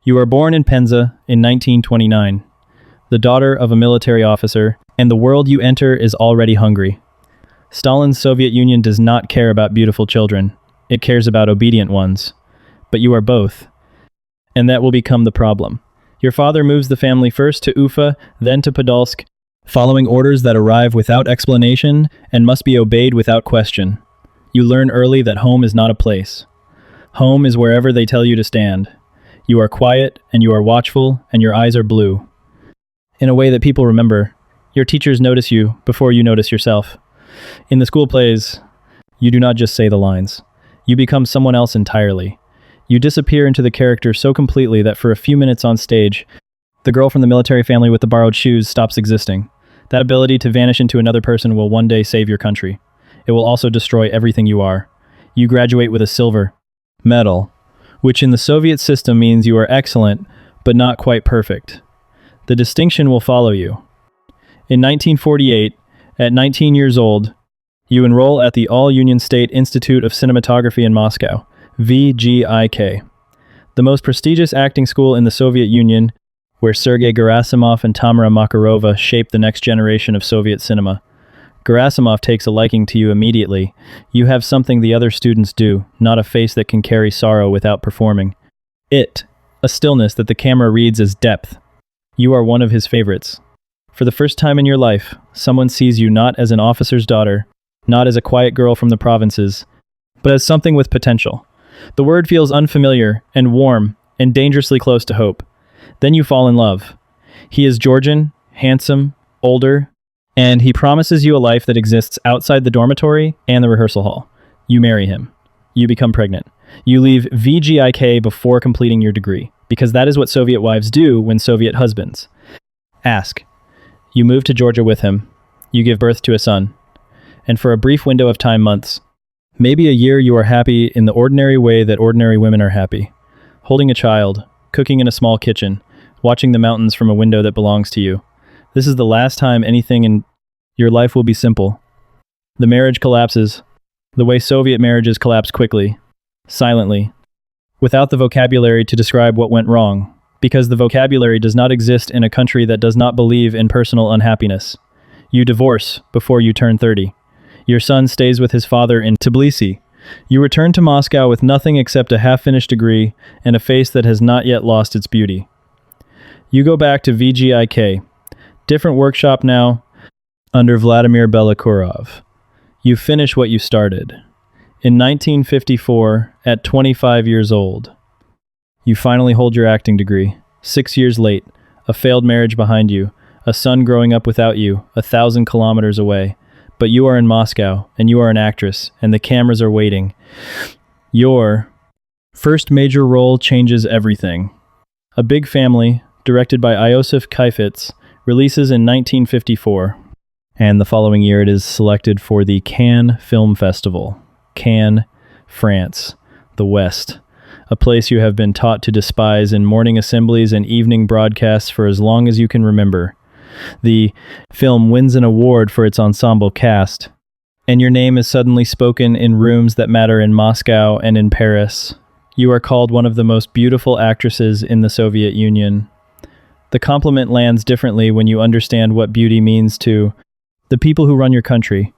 You are born in Penza in 1929, the daughter of a military officer, and the world you enter is already hungry. Stalin's Soviet Union does not care about beautiful children. It cares about obedient ones. But you are both. And that will become the problem. Your father moves the family first to Ufa, then to Podolsk, following orders that arrive without explanation and must be obeyed without question. You learn early that home is not a place. Home is wherever they tell you to stand. You are quiet, and you are watchful, and your eyes are blue. In a way that people remember, your teachers notice you before you notice yourself. In the school plays, you do not just say the lines. You become someone else entirely. You disappear into the character so completely that for a few minutes on stage, the girl from the military family with the borrowed shoes stops existing. That ability to vanish into another person will one day save your country. It will also destroy everything you are. You graduate with a silver medal, which in the Soviet system means you are excellent, but not quite perfect. The distinction will follow you. In 1948, at 19 years old, you enroll at the All-Union State Institute of Cinematography in Moscow, VGIK, the most prestigious acting school in the Soviet Union, where Sergei Gerasimov and Tamara Makarova shaped the next generation of Soviet cinema. Gerasimov takes a liking to you immediately. You have something the other students do, not a face that can carry sorrow without performing. A stillness that the camera reads as depth. You are one of his favorites. For the first time in your life, someone sees you not as an officer's daughter, not as a quiet girl from the provinces, but as something with potential. The word feels unfamiliar and warm and dangerously close to hope. Then you fall in love. He is Georgian, handsome, older, and he promises you a life that exists outside the dormitory and the rehearsal hall. You marry him. You become pregnant. You leave VGIK before completing your degree, because that is what Soviet wives do when Soviet husbands. Ask. You move to Georgia with him. You give birth to a son. And for a brief window of time, months, maybe a year, you are happy in the ordinary way that ordinary women are happy. Holding a child, cooking in a small kitchen, watching the mountains from a window that belongs to you. This is the last time anything in your life will be simple. The marriage collapses, the way Soviet marriages collapse quickly, silently, without the vocabulary to describe what went wrong, because the vocabulary does not exist in a country that does not believe in personal unhappiness. You divorce before you turn 30. Your son stays with his father in Tbilisi. You return to Moscow with nothing except a half-finished degree and a face that has not yet lost its beauty. You go back to VGIK. Different workshop now, under Vladimir Belakurov. You finish what you started. In 1954, at 25 years old, you finally hold your acting degree. 6 years late, a failed marriage behind you, a son growing up without you, 1,000 kilometers away. But you are in Moscow, and you are an actress, and the cameras are waiting. Your first major role changes everything. A Big Family, directed by Iosif Kaifetz, releases in 1954. And the following year it is selected for the Cannes Film Festival. Cannes, France, the West. A place you have been taught to despise in morning assemblies and evening broadcasts for as long as you can remember. The film wins an award for its ensemble cast, and your name is suddenly spoken in rooms that matter in Moscow and in Paris. You are called one of the most beautiful actresses in the Soviet Union. The compliment lands differently when you understand what beauty means to the people who run your country.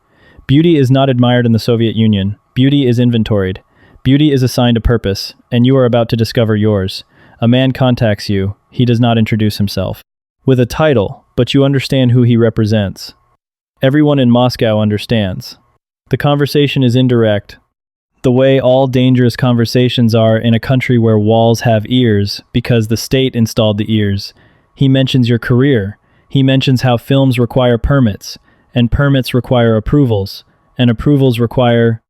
Beauty is not admired in the Soviet Union. Beauty is inventoried. Beauty is assigned a purpose, and you are about to discover yours. A man contacts you. He does not introduce himself with a title, but you understand who he represents. Everyone in Moscow understands. The conversation is indirect, the way all dangerous conversations are in a country where walls have ears because the state installed the ears. He mentions your career. He mentions how films require permits, and permits require approvals, and approvals require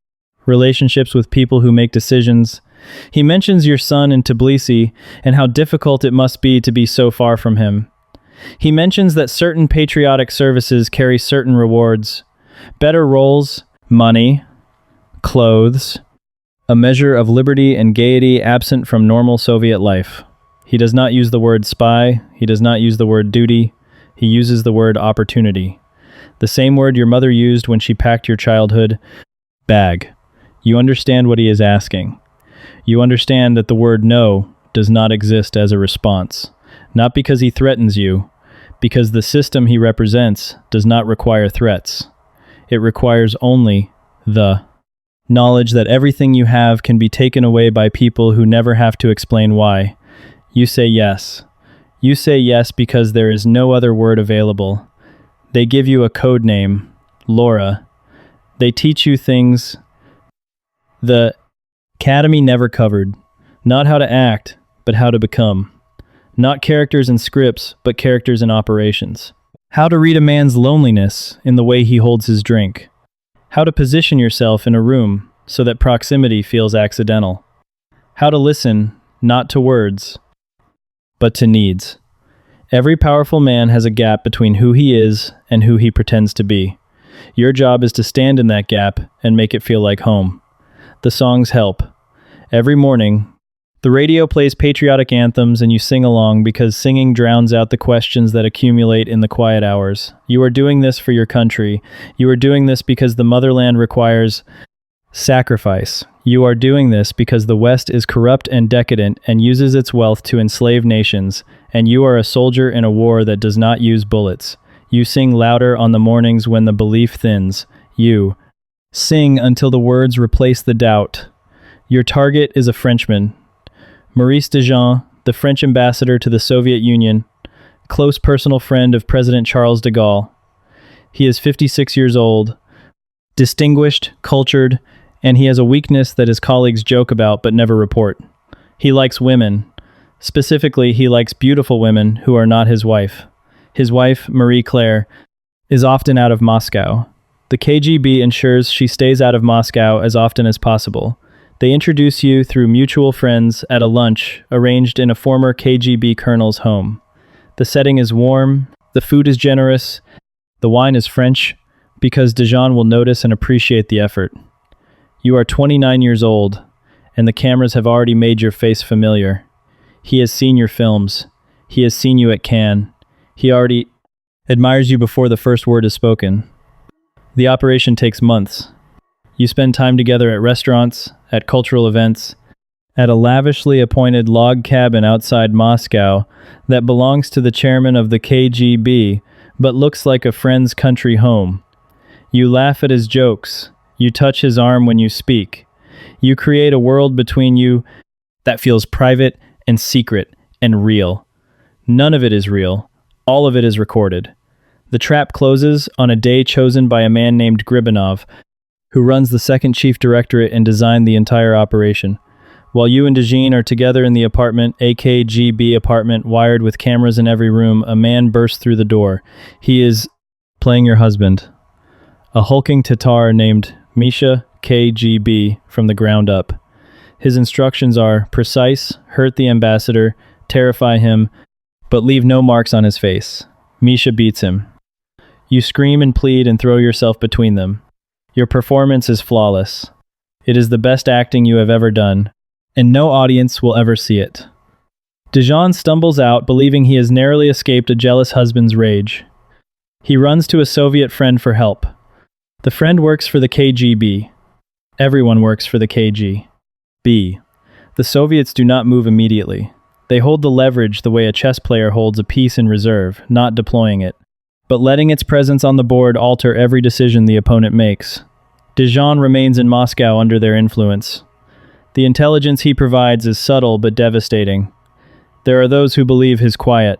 relationships with people who make decisions. He mentions your son in Tbilisi and how difficult it must be to be so far from him. He mentions that certain patriotic services carry certain rewards, better roles, money, clothes, a measure of liberty and gaiety absent from normal Soviet life. He does not use the word spy, he does not use the word duty, he uses the word opportunity. The same word your mother used when she packed your childhood bag. You understand what he is asking. You understand that the word no does not exist as a response. Not because he threatens you, because the system he represents does not require threats. It requires only the knowledge that everything you have can be taken away by people who never have to explain why. You say yes. You say yes because there is no other word available. They give you a code name, Laura. They teach you things the academy never covered. Not how to act, but how to become. Not characters and scripts, but characters and operations. How to read a man's loneliness in the way he holds his drink. How to position yourself in a room so that proximity feels accidental. How to listen, not to words, but to needs. Every powerful man has a gap between who he is and who he pretends to be. Your job is to stand in that gap and make it feel like home. The songs help. Every morning, the radio plays patriotic anthems and you sing along because singing drowns out the questions that accumulate in the quiet hours. You are doing this for your country. You are doing this because the motherland requires sacrifice. You are doing this because the West is corrupt and decadent and uses its wealth to enslave nations, and you are a soldier in a war that does not use bullets. You sing louder on the mornings when the belief thins. You sing until the words replace the doubt. Your target is a Frenchman, Maurice Dejean, the French ambassador to the Soviet Union, close personal friend of President Charles de Gaulle. He is 56 years old, distinguished, cultured, and he has a weakness that his colleagues joke about but never report. He likes women. Specifically, he likes beautiful women who are not his wife. His wife, Marie Claire, is often out of Moscow. The KGB ensures she stays out of Moscow as often as possible. They introduce you through mutual friends at a lunch arranged in a former KGB colonel's home. The setting is warm, the food is generous, the wine is French, because Dejean will notice and appreciate the effort. You are 29 years old, and the cameras have already made your face familiar. He has seen your films. He has seen you at Cannes. He already admires you before the first word is spoken. The operation takes months. You spend time together at restaurants, at cultural events, at a lavishly appointed log cabin outside Moscow that belongs to the chairman of the KGB but looks like a friend's country home. You laugh at his jokes. You touch his arm when you speak. You create a world between you that feels private and secret and real. None of it is real. All of it is recorded. The trap closes on a day chosen by a man named Gribanov, who runs the second chief directorate and designed the entire operation. While you and Dejean are together in the apartment, a KGB apartment wired with cameras in every room, a man bursts through the door. He is playing your husband, a hulking Tatar named Misha KGB from the ground up. His instructions are precise, hurt the ambassador, terrify him, but leave no marks on his face. Misha beats him. You scream and plead and throw yourself between them. Your performance is flawless. It is the best acting you have ever done, and no audience will ever see it. Dejean stumbles out, believing he has narrowly escaped a jealous husband's rage. He runs to a Soviet friend for help. The friend works for the KGB. Everyone works for the KGB. The Soviets do not move immediately. They hold the leverage the way a chess player holds a piece in reserve, not deploying it, but letting its presence on the board alter every decision the opponent makes. Dejean remains in Moscow under their influence. The intelligence he provides is subtle but devastating. There are those who believe his quiet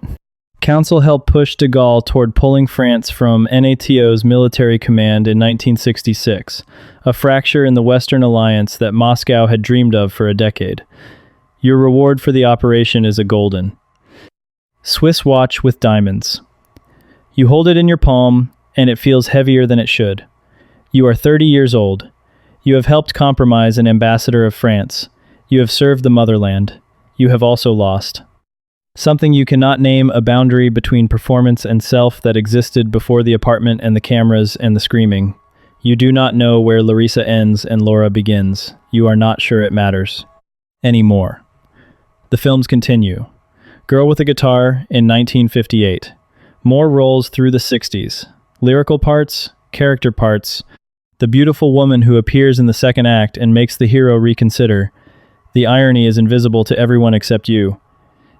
counsel helped push de Gaulle toward pulling France from NATO's military command in 1966, a fracture in the Western alliance that Moscow had dreamed of for a decade. Your reward for the operation is a golden Swiss watch with diamonds. You hold it in your palm, and it feels heavier than it should. You are 30 years old. You have helped compromise an ambassador of France. You have served the motherland. You have also lost something you cannot name, a boundary between performance and self that existed before the apartment and the cameras and the screaming. You do not know where Larisa ends and Laura begins. You are not sure it matters anymore. The films continue. Girl with a Guitar in 1958. More roles through the 60s. Lyrical parts, character parts. The beautiful woman who appears in the second act and makes the hero reconsider. The irony is invisible to everyone except you.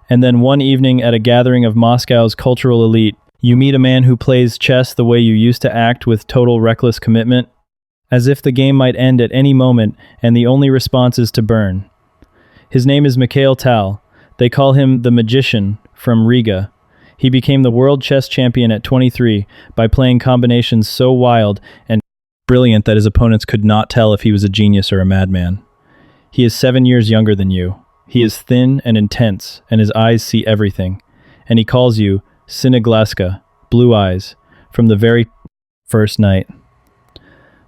And then one evening at a gathering of Moscow's cultural elite, you meet a man who plays chess the way you used to act, with total reckless commitment, as if the game might end at any moment and the only response is to burn. His name is Mikhail Tal. They call him the Magician from Riga. He became the world chess champion at 23 by playing combinations so wild and brilliant that his opponents could not tell if he was a genius or a madman. He is 7 years younger than you. He is thin and intense, and his eyes see everything. And he calls you Siniglaska, blue eyes, from the very first night.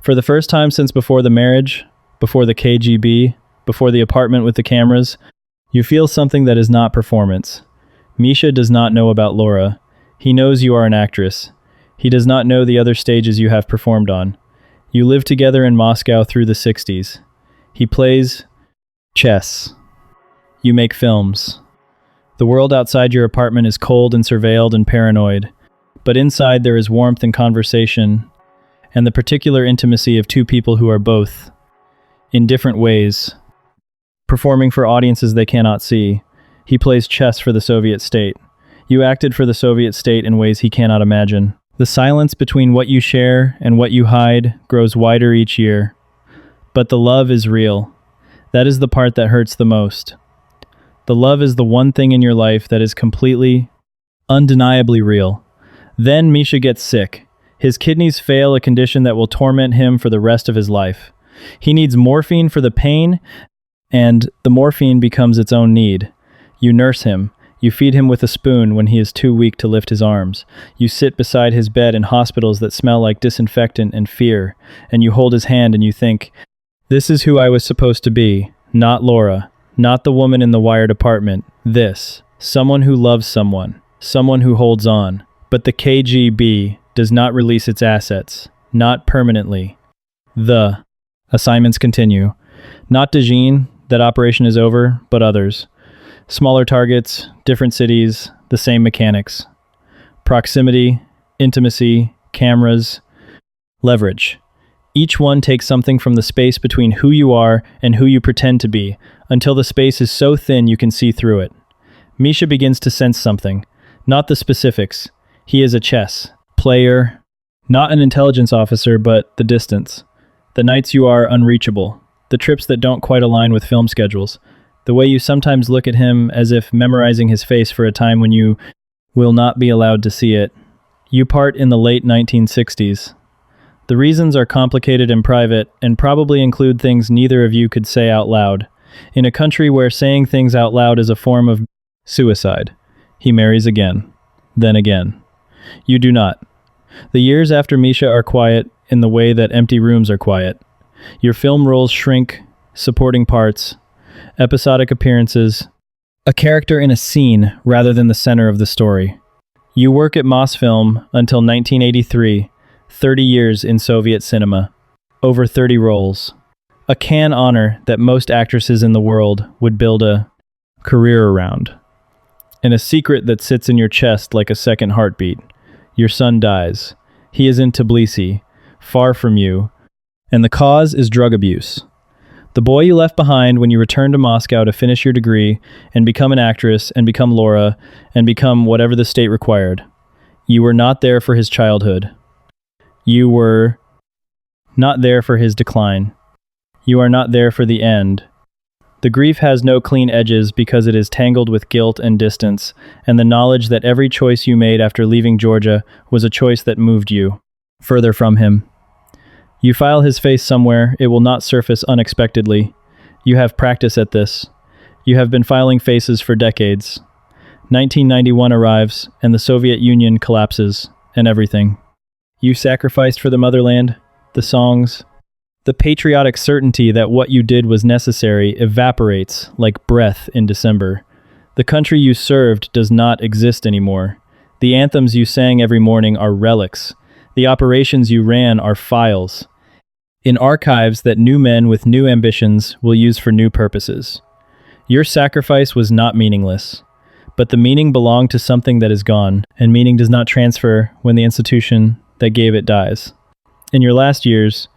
For the first time since before the marriage, before the KGB, before the apartment with the cameras, you feel something that is not performance. Misha does not know about Laura. He knows you are an actress. He does not know the other stages you have performed on. You live together in Moscow through the 60s. He plays chess. You make films. The world outside your apartment is cold and surveilled and paranoid, but inside there is warmth and conversation, and the particular intimacy of two people who are both, in different ways, performing for audiences they cannot see. He plays chess for the Soviet state. You acted for the Soviet state in ways he cannot imagine. The silence between what you share and what you hide grows wider each year. But the love is real. That is the part that hurts the most. The love is the one thing in your life that is completely, undeniably real. Then Misha gets sick. His kidneys fail, a condition that will torment him for the rest of his life. He needs morphine for the pain, and the morphine becomes its own need. You nurse him. You feed him with a spoon when he is too weak to lift his arms. You sit beside his bed in hospitals that smell like disinfectant and fear, and you hold his hand and you think, this is who I was supposed to be, not Laura, not the woman in the wired apartment. This, someone who loves someone, someone who holds on. But the KGB does not release its assets, not permanently. The assignments continue. Not Dejin, that operation is over, but others. Smaller targets, different cities, the same mechanics. Proximity, intimacy, cameras, leverage. Each one takes something from the space between who you are and who you pretend to be, until the space is so thin you can see through it. Misha begins to sense something, not the specifics. He is a chess player, not an intelligence officer, but the distance. The nights you are unreachable, the trips that don't quite align with film schedules, the way you sometimes look at him as if memorizing his face for a time when you will not be allowed to see it. You part in the late 1960s. The reasons are complicated and private, and probably include things neither of you could say out loud. In a country where saying things out loud is a form of suicide. He marries again. Then again. You do not. The years after Misha are quiet in the way that empty rooms are quiet. Your film roles shrink, supporting parts, episodic appearances, a character in a scene rather than the center of the story. You work at Mosfilm until 1983, 30 years in Soviet cinema, over 30 roles. A can honor that most actresses in the world would build a career around. And a secret that sits in your chest like a second heartbeat. Your son dies. He is in Tbilisi, far from you, and the cause is drug abuse. The boy you left behind when you returned to Moscow to finish your degree and become an actress and become Laura and become whatever the state required. You were not there for his childhood. You were not there for his decline. You are not there for the end. The grief has no clean edges because it is tangled with guilt and distance, and the knowledge that every choice you made after leaving Georgia was a choice that moved you further from him. You file his face somewhere, it will not surface unexpectedly. You have practice at this. You have been filing faces for decades. 1991 arrives, and the Soviet Union collapses, and everything. You sacrificed for the motherland, the songs. The patriotic certainty that what you did was necessary evaporates like breath in December. The country you served does not exist anymore. The anthems you sang every morning are relics. The operations you ran are files, in archives that new men with new ambitions will use for new purposes. Your sacrifice was not meaningless, but the meaning belonged to something that is gone, and meaning does not transfer when the institution that gave it dies. In your last years,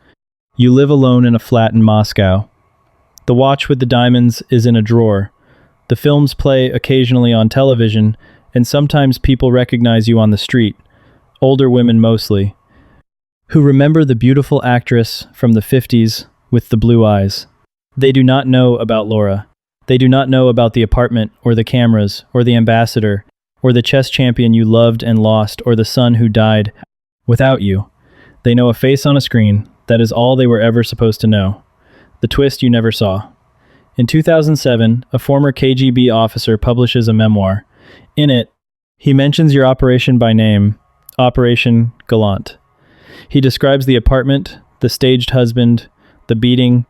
you live alone in a flat in Moscow. The watch with the diamonds is in a drawer. The films play occasionally on television, and sometimes people recognize you on the street, older women mostly, who remember the beautiful actress from the 50s with the blue eyes. They do not know about Laura. They do not know about the apartment, or the cameras, or the ambassador, or the chess champion you loved and lost, or the son who died without you. They know a face on a screen. That is all they were ever supposed to know. The twist you never saw. In 2007, a former KGB officer publishes a memoir. In it, he mentions your operation by name, Operation Gallant. He describes the apartment, the staged husband, the beating,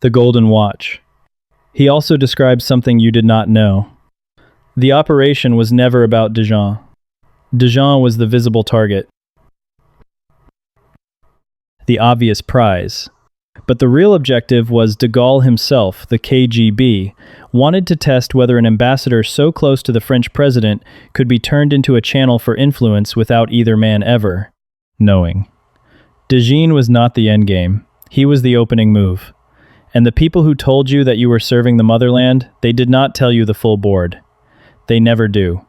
the golden watch. He also describes something you did not know. The operation was never about Dijon. Dijon was the visible target, the obvious prize. But the real objective was de Gaulle himself, the KGB, wanted to test whether an ambassador so close to the French president could be turned into a channel for influence without either man ever knowing. Dijon was not the endgame. He was the opening move. And the people who told you that you were serving the motherland, they did not tell you the full board. They never do.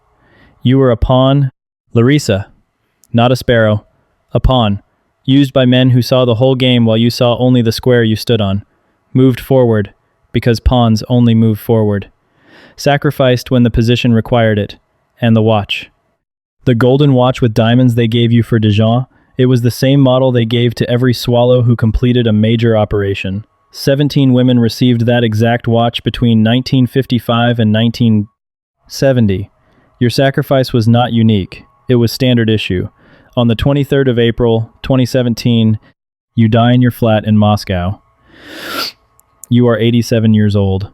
You were a pawn, Larisa, not a sparrow, a pawn, used by men who saw the whole game while you saw only the square you stood on, moved forward, because pawns only move forward, sacrificed when the position required it, and the watch. The golden watch with diamonds they gave you for Dijon, it was the same model they gave to every swallow who completed a major operation. 17 women received that exact watch between 1955 and 1970. Your sacrifice was not unique, it was standard issue. On the 23rd of April, 2017, you die in your flat in Moscow. You are 87 years old.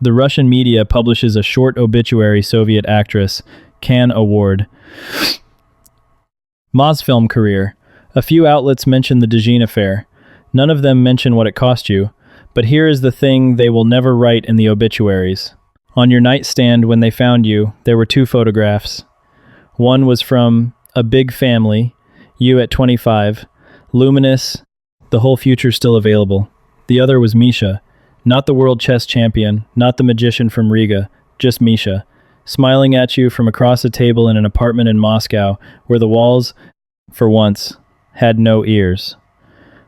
The Russian media publishes a short obituary Soviet actress, Cannes Award. Mosfilm career. A few outlets mention the Dijon affair. None of them mention what it cost you. But here is the thing they will never write in the obituaries. On your nightstand when they found you, there were 2 photographs. One was from a big family, you at 25, luminous, the whole future still available. The other was Misha, not the world chess champion, not the magician from Riga, just Misha, smiling at you from across a table in an apartment in Moscow where the walls, for once, had no ears.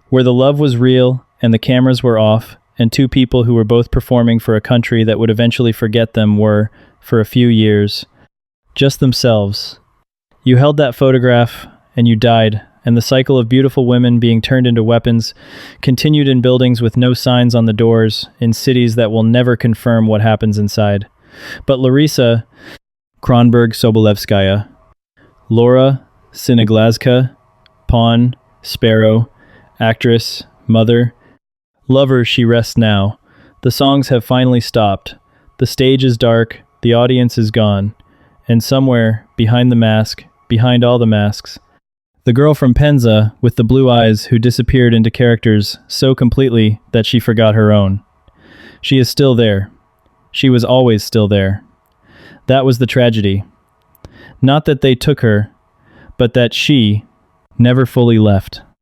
Where the love was real and the cameras were off, and 2 people who were both performing for a country that would eventually forget them were, for a few years, just themselves. You held that photograph, and you died, and the cycle of beautiful women being turned into weapons continued in buildings with no signs on the doors, in cities that will never confirm what happens inside. But Larisa, Kronberg-Sobolevskaya, Laura, Siniglazka, pawn, sparrow, actress, mother, lover, she rests now. The songs have finally stopped. The stage is dark, the audience is gone. And somewhere, behind the mask, behind all the masks, the girl from Penza with the blue eyes who disappeared into characters so completely that she forgot her own. She is still there. She was always still there. That was the tragedy. Not that they took her, but that she never fully left.